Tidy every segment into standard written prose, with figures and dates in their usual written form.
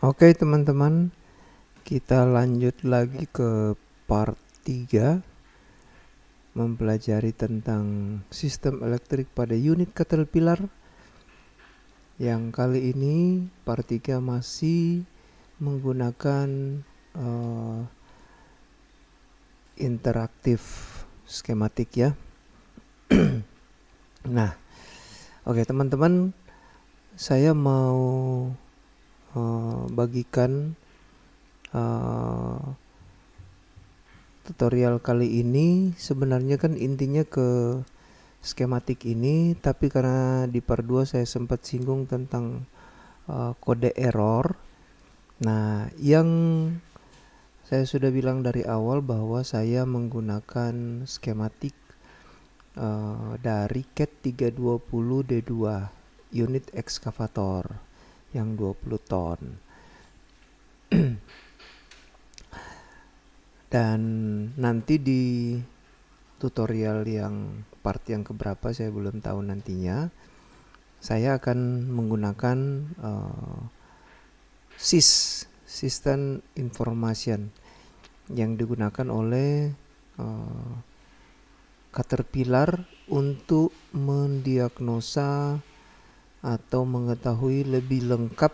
Oke teman-teman, kita lanjut lagi ke part 3, mempelajari tentang sistem elektrik pada unit Caterpillar. Yang kali ini part 3 masih menggunakan interaktif skematik ya. Nah, oke teman-teman, saya mau bagikan tutorial kali ini. Sebenarnya kan intinya ke skematik ini, tapi karena di part 2 saya sempat singgung tentang kode error. Nah, yang saya sudah bilang dari awal bahwa saya menggunakan skematik dari CAT 320 D2 unit ekskavator yang 20 ton. Dan nanti di tutorial yang part yang keberapa saya belum tahu nantinya, saya akan menggunakan SIS, System Information, yang digunakan oleh Caterpillar untuk mendiagnosa atau mengetahui lebih lengkap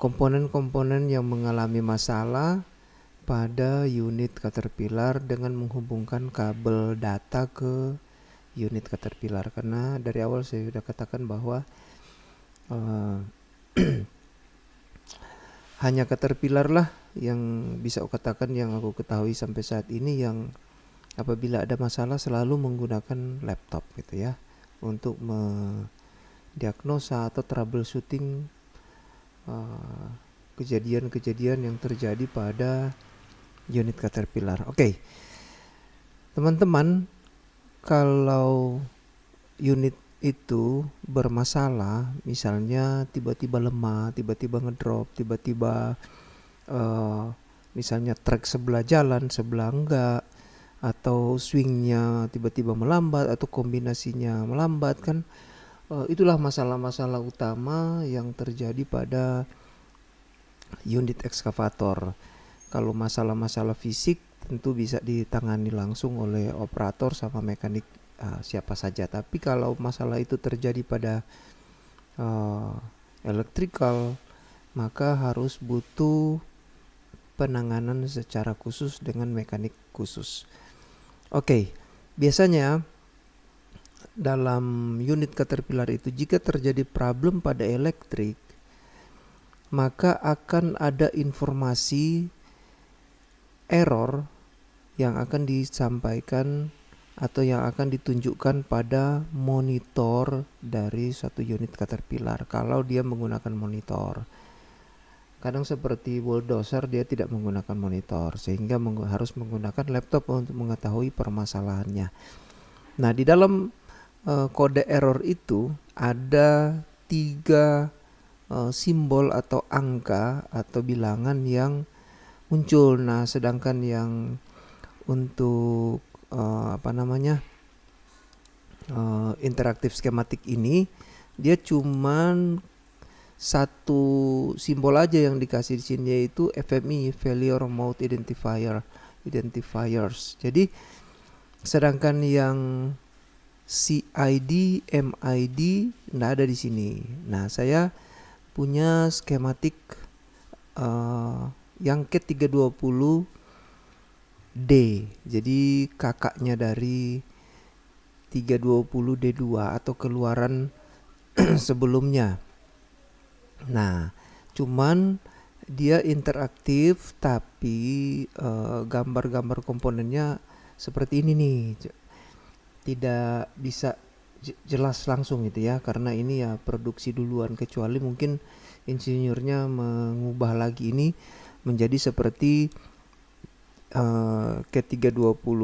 komponen-komponen yang mengalami masalah pada unit Caterpillar dengan menghubungkan kabel data ke unit Caterpillar. Karena dari awal saya sudah katakan bahwa hanya Caterpillar lah yang bisa aku katakan, yang aku ketahui sampai saat ini, yang apabila ada masalah selalu menggunakan laptop gitu ya, untuk mendiagnosa atau troubleshooting kejadian-kejadian yang terjadi pada unit Caterpillar. Oke, teman-teman, kalau unit itu bermasalah, misalnya tiba-tiba lemah, tiba-tiba ngedrop, tiba-tiba misalnya trek sebelah jalan, sebelah enggak, atau swingnya tiba-tiba melambat, atau kombinasinya melambat, kan itulah masalah-masalah utama yang terjadi pada unit ekskavator. Kalau masalah-masalah fisik tentu bisa ditangani langsung oleh operator sama mekanik siapa saja. Tapi kalau masalah itu terjadi pada electrical, maka harus butuh penanganan secara khusus dengan mekanik khusus. Oke, biasanya dalam unit Caterpillar itu, jika terjadi problem pada elektrik, maka akan ada informasi error yang akan disampaikan atau yang akan ditunjukkan pada monitor dari suatu unit Caterpillar kalau dia menggunakan monitor. Kadang seperti bulldozer dia tidak menggunakan monitor, sehingga harus menggunakan laptop untuk mengetahui permasalahannya. Nah, di dalam kode error itu ada 3 simbol atau angka atau bilangan yang muncul. Nah, sedangkan yang untuk interaktif skematik ini, dia cuman satu simbol aja yang dikasih di sini, yaitu FMI, Failure Mode Identifiers. Jadi sedangkan yang CID, MID nggak ada di sini. Nah, saya punya skematik yang CAT320 D. Jadi kakaknya dari 320 D2 atau keluaran sebelumnya. Nah, cuman dia interaktif, tapi gambar-gambar komponennya seperti ini nih, tidak bisa jelas langsung gitu ya, karena ini ya produksi duluan, kecuali mungkin insinyurnya mengubah lagi ini menjadi seperti K320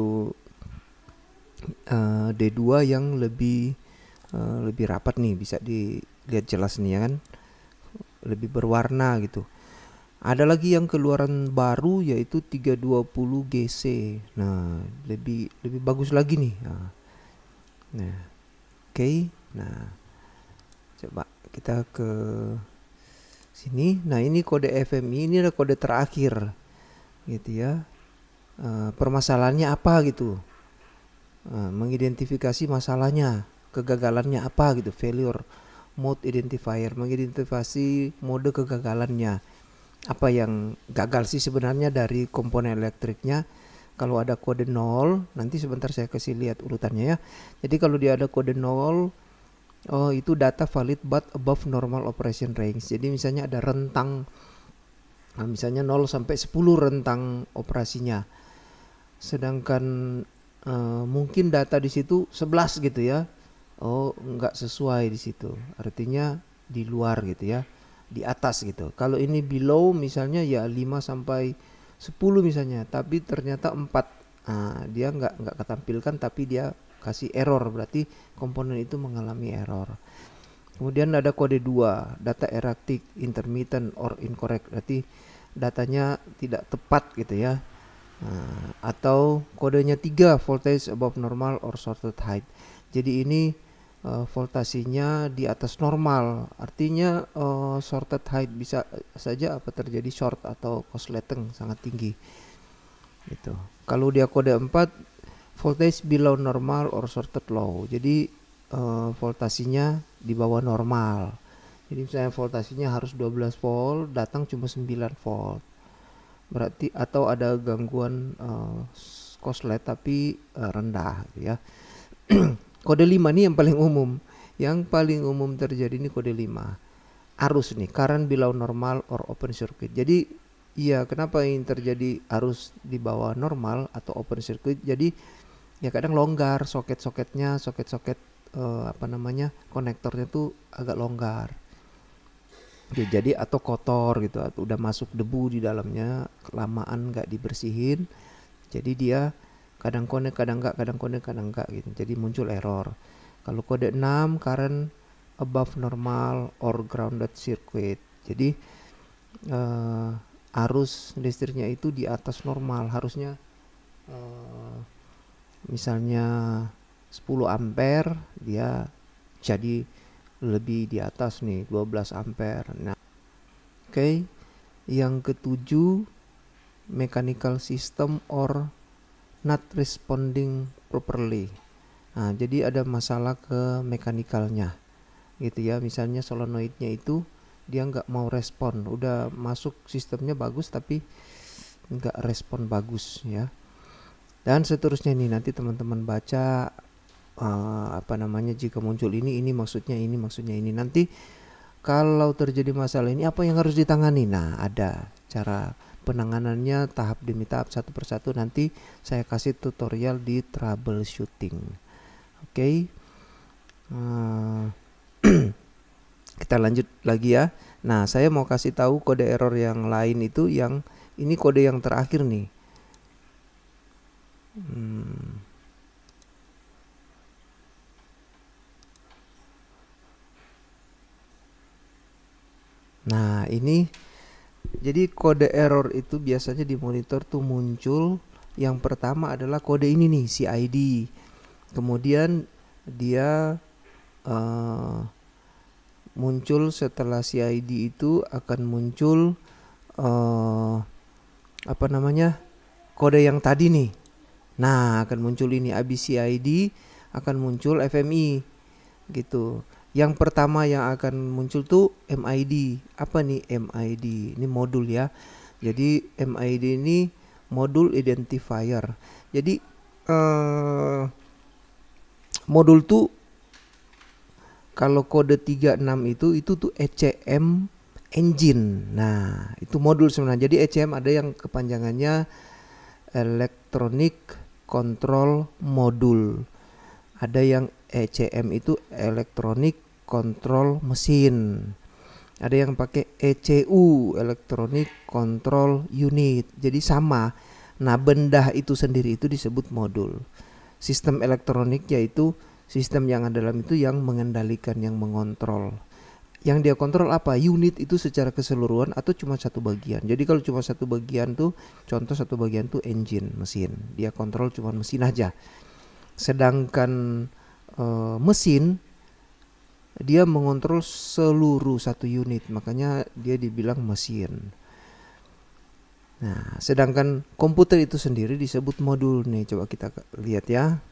D2 yang lebih rapat nih, bisa dilihat jelas nih ya kan, lebih berwarna gitu. Ada lagi yang keluaran baru, yaitu 320 GC. Nah, lebih bagus lagi nih. Nah, oke. Nah, coba kita ke sini. Nah, ini kode FMI, ini adalah kode terakhir gitu ya. Permasalahannya apa gitu, mengidentifikasi masalahnya, kegagalannya apa gitu, failure mode identifier, mengidentifikasi mode kegagalannya, apa yang gagal sih sebenarnya dari komponen elektriknya. Kalau ada kode 0, nanti sebentar saya kasih lihat urutannya ya. Jadi kalau dia ada kode 0, oh itu data valid but above normal operation range. Jadi misalnya ada rentang, misalnya 0 sampai 10 rentang operasinya. Sedangkan mungkin data di situ 11 gitu ya. Oh, nggak sesuai di situ. Artinya di luar gitu ya. Di atas gitu. Kalau ini below misalnya ya 5 sampai 10 misalnya, tapi ternyata 4. Dia nggak ketampilkan, tapi dia kasih error, berarti komponen itu mengalami error. Kemudian ada kode 2, data erratic, intermittent or incorrect, berarti datanya tidak tepat gitu ya. Atau kodenya 3, voltage above normal or shorted height. Jadi ini voltasinya di atas normal, artinya shorted height bisa saja apa terjadi short atau korsleting sangat tinggi gitu. Kalau dia kode 4, voltage below normal or shorted low, jadi voltasinya di bawah normal. Jadi misalnya voltasinya harus 12 volt, datang cuma 9 volt, berarti atau ada gangguan korslet tapi rendah gitu ya. Kode 5 nih yang paling umum. Yang paling umum terjadi ini kode 5. Arus nih, current below normal or open circuit. Jadi iya, kenapa ini terjadi arus di bawah normal atau open circuit? Jadi ya kadang longgar soket-soketnya, soket-soket konektornya tuh agak longgar. Ya, jadi atau kotor gitu, atau udah masuk debu di dalamnya, kelamaan nggak dibersihin, jadi dia kadang connect kadang nggak, kadang connect kadang nggak gitu, jadi muncul error. Kalau kode 6, current above normal or grounded circuit, jadi arus listriknya itu di atas normal, harusnya misalnya 10 ampere, dia jadi lebih di atas nih 12 ampere. Nah, oke. Yang ketujuh, mechanical system or not responding properly. Nah, jadi ada masalah ke mekanikalnya gitu ya. Misalnya solenoidnya itu dia nggak mau respon, udah masuk sistemnya bagus tapi nggak respon bagus ya. Dan seterusnya nih, nanti teman-teman baca jika muncul ini maksudnya ini. Nanti kalau terjadi masalah ini apa yang harus ditangani? Nah, ada cara penanganannya tahap demi tahap, satu persatu. Nanti saya kasih tutorial di troubleshooting. Oke. Kita lanjut lagi ya. Nah, saya mau kasih tahu kode error yang lain itu, yang ini kode yang terakhir nih. Nah, ini jadi kode error itu biasanya di monitor tuh muncul. Yang pertama adalah kode ini nih, CID. Kemudian dia muncul setelah CID itu akan muncul kode yang tadi nih. Nah, akan muncul ini habis CID, akan muncul FMI gitu. Yang pertama yang akan muncul tuh MID. Apa nih MID? Ini modul ya. Jadi MID ini modul identifier. Jadi modul tuh kalau kode 36 itu tuh ECM engine. Nah, itu modul sebenarnya. Jadi ECM ada yang kepanjangannya Electronic Control Module. Ada yang ECM itu Electronic Control Machine. Ada yang pakai ECU, Electronic Control Unit. Jadi sama. Nah, benda itu sendiri itu disebut modul. Sistem elektronik yaitu sistem yang ada dalam itu yang mengendalikan, yang mengontrol. Yang dia kontrol apa? Unit itu secara keseluruhan atau cuma satu bagian. Jadi kalau cuma satu bagian tuh, contoh satu bagian tuh engine, mesin. Dia kontrol cuma mesin aja. Sedangkan mesin dia mengontrol seluruh satu unit, makanya dia dibilang mesin. Nah, sedangkan komputer itu sendiri disebut modul nih. Coba kita lihat ya.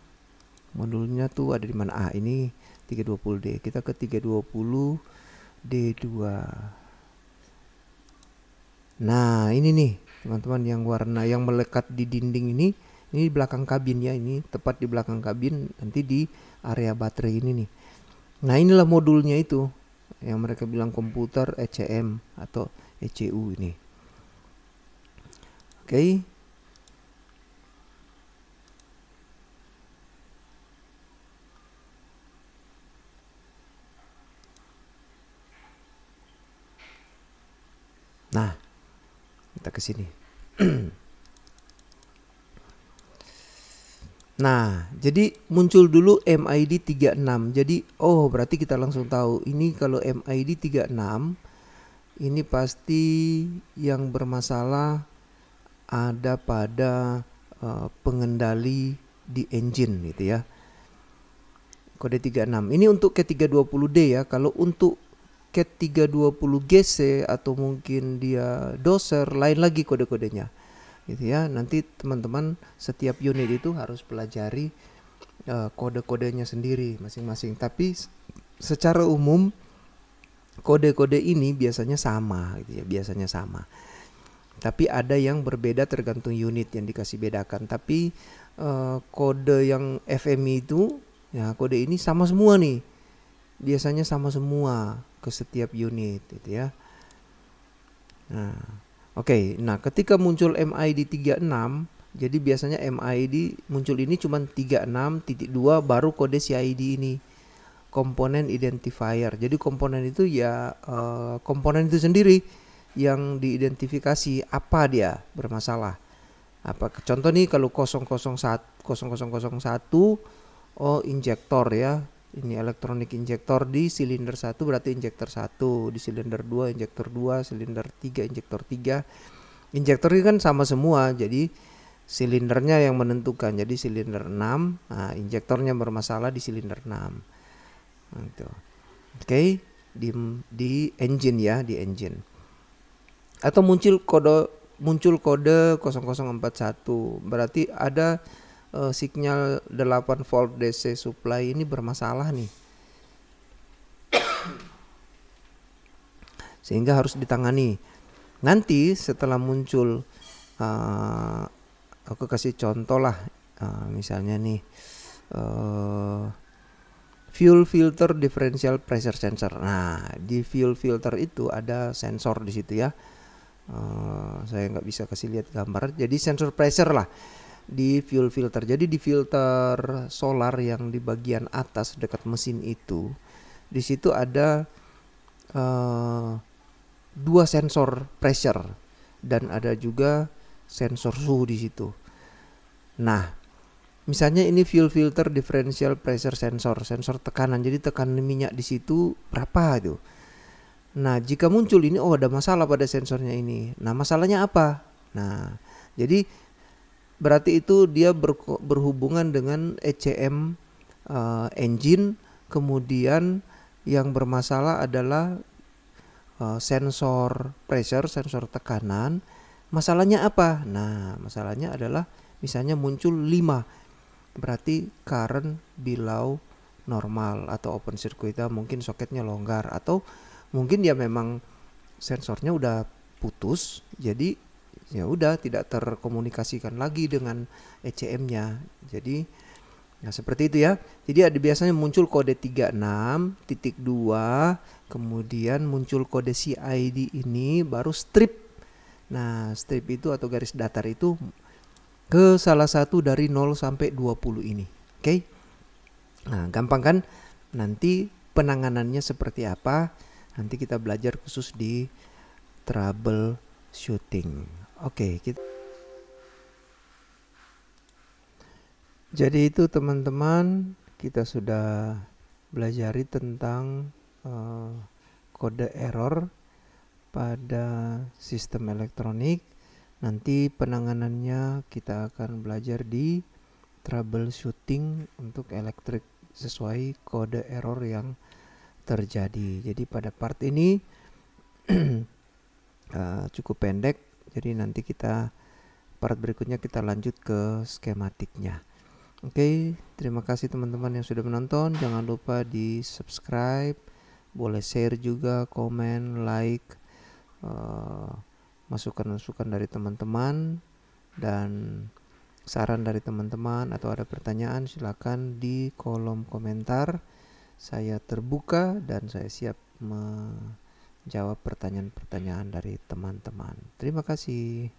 Modulnya tuh ada di mana? Ah, ini 320D. Kita ke 320D2. Nah, ini nih, teman-teman, yang warna yang melekat di dinding ini di belakang kabin ya, ini tepat di belakang kabin, nanti di area baterai ini nih. Nah, inilah modulnya itu yang mereka bilang komputer ECM atau ECU ini. Oke. Nah, kita ke sini. Nah, jadi muncul dulu MID 36. Jadi, oh berarti kita langsung tahu ini kalau MID 36 ini pasti yang bermasalah ada pada pengendali di engine gitu ya. Kode 36. Ini untuk Cat320D ya. Kalau untuk Cat320GC atau mungkin dia doser, lain lagi kode-kodenya. Gitu ya. Nanti teman-teman setiap unit itu harus pelajari kode-kodenya sendiri masing-masing. Tapi secara umum kode-kode ini biasanya sama gitu ya, biasanya sama. Tapi ada yang berbeda tergantung unit yang dikasih bedakan. Tapi kode yang FMI itu ya, kode ini sama semua nih. Biasanya sama semua ke setiap unit gitu ya. Nah, oke. Nah, ketika muncul MID 36, jadi biasanya MID muncul ini cuma 36.2 baru kode CID ini. Komponen identifier. Jadi komponen itu ya komponen itu sendiri yang diidentifikasi apa dia bermasalah. Apa contoh nih kalau 0001 oh injektor ya. Ini elektronik injektor di silinder 1 berarti injektor 1, di silinder 2 injektor 2, silinder 3 injektor 3. Injektor ini kan sama semua, jadi silindernya yang menentukan. Jadi silinder 6, nah injektornya bermasalah di silinder 6. Gitu. Oke, di engine ya, di engine. Atau muncul kode 0041, berarti ada sinyal 8 volt DC supply ini bermasalah nih, sehingga harus ditangani. Nanti setelah muncul aku kasih contoh lah, misalnya nih fuel filter differential pressure sensor. Nah, di fuel filter itu ada sensor di situ ya. Saya nggak bisa kasih lihat gambar. Jadi sensor pressure lah di fuel filter. Jadi di filter solar yang di bagian atas dekat mesin itu, di situ ada 2 sensor pressure dan ada juga sensor suhu di situ. Nah, misalnya ini fuel filter differential pressure sensor, sensor tekanan. Jadi tekanan minyak di situ berapa itu. Nah, jika muncul ini, oh ada masalah pada sensornya ini. Nah, masalahnya apa? Nah, jadi berarti itu dia berhubungan dengan ECM engine. Kemudian yang bermasalah adalah sensor pressure, sensor tekanan. Masalahnya apa? Nah, masalahnya adalah misalnya muncul 5. Berarti current below normal atau open circuit, mungkin soketnya longgar, atau mungkin dia memang sensornya udah putus, jadi ya udah tidak terkomunikasikan lagi dengan ECM-nya. Jadi nah seperti itu ya. Jadi ada biasanya muncul kode 36.2, kemudian muncul kode CID ini, baru strip. Nah, strip itu atau garis datar itu ke salah satu dari 0 sampai 20 ini. Oke. Nah, gampang kan? Nanti penanganannya seperti apa? Nanti kita belajar khusus di troubleshooting. Oke, jadi itu teman-teman, kita sudah belajari tentang kode error pada sistem elektronik. Nanti penanganannya kita akan belajar di troubleshooting untuk elektrik sesuai kode error yang terjadi. Jadi pada part ini cukup pendek, jadi nanti part berikutnya kita lanjut ke skematiknya. Oke, terima kasih teman-teman yang sudah menonton. Jangan lupa di subscribe, boleh share juga, komen, like, masukan-masukan dari teman-teman dan saran dari teman-teman, atau ada pertanyaan silakan di kolom komentar. Saya terbuka dan saya siap menjawab pertanyaan-pertanyaan dari teman-teman. Terima kasih.